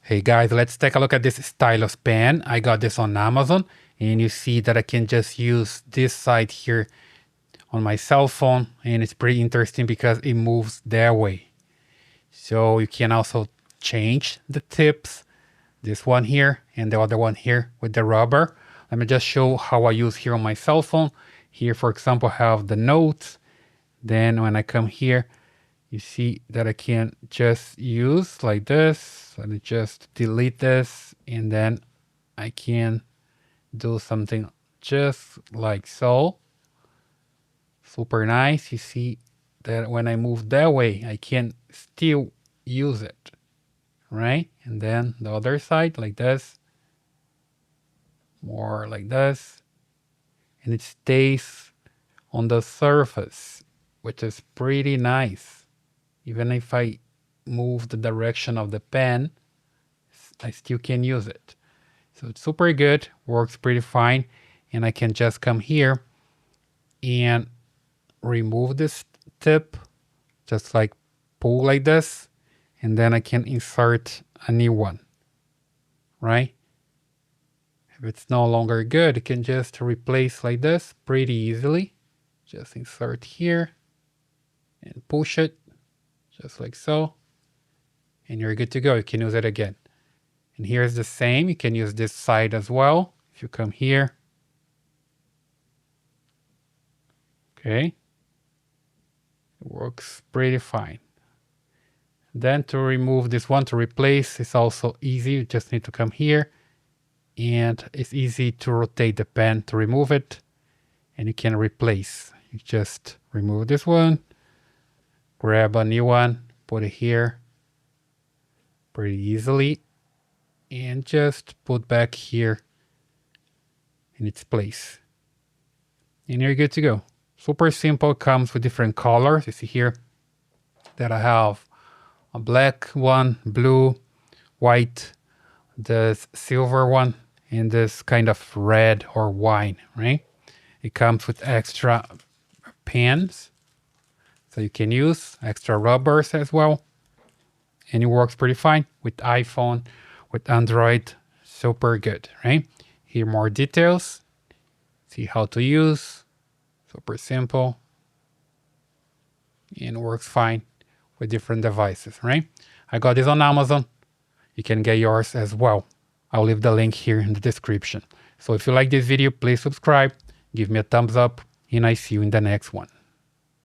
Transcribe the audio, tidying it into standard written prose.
Hey guys, let's take a look at this Stylus pen. I got this on Amazon, and you see that I can just use this side here on my cell phone, and it's pretty interesting because it moves that way. So you can also change the tips, this one here and the other one here with the rubber. Let me just show how I use here on my cell phone. Here, for example, I have the notes. Then when I come here, you see that I can just use like this. Let me just delete this, and then I can do something just like so. Super nice. You see that when I move that way, I can still use it, right? And then the other side like this, more like this, and it stays on the surface, which is pretty nice. Even if I move the direction of the pen, I still can use it. So it's super good, works pretty fine. And I can just come here and remove this tip, just like pull like this, and then I can insert a new one, right? If it's no longer good, you can just replace like this pretty easily. Just insert here and push it, just like so, and you're good to go. You can use it again. And here's the same. You can use this side as well. If you come here, okay, it works pretty fine. Then to remove this one, to replace, it's also easy. You just need to come here, and it's easy to rotate the pen to remove it, and you can replace. You just remove this one, grab a new one, put it here pretty easily, and just put back here in its place. And you're good to go. Super simple, comes with different colors. You see here that I have a black one, blue, white, this silver one, and this kind of red or wine, right? It comes with extra pens, so you can use extra rubbers as well. And it works pretty fine with iPhone, with Android, super good, right? Here more details, see how to use, super simple, and works fine with different devices, right? I got this on Amazon. You can get yours as well. I'll leave the link here in the description. So if you like this video, please subscribe, give me a thumbs up, and I see you in the next one.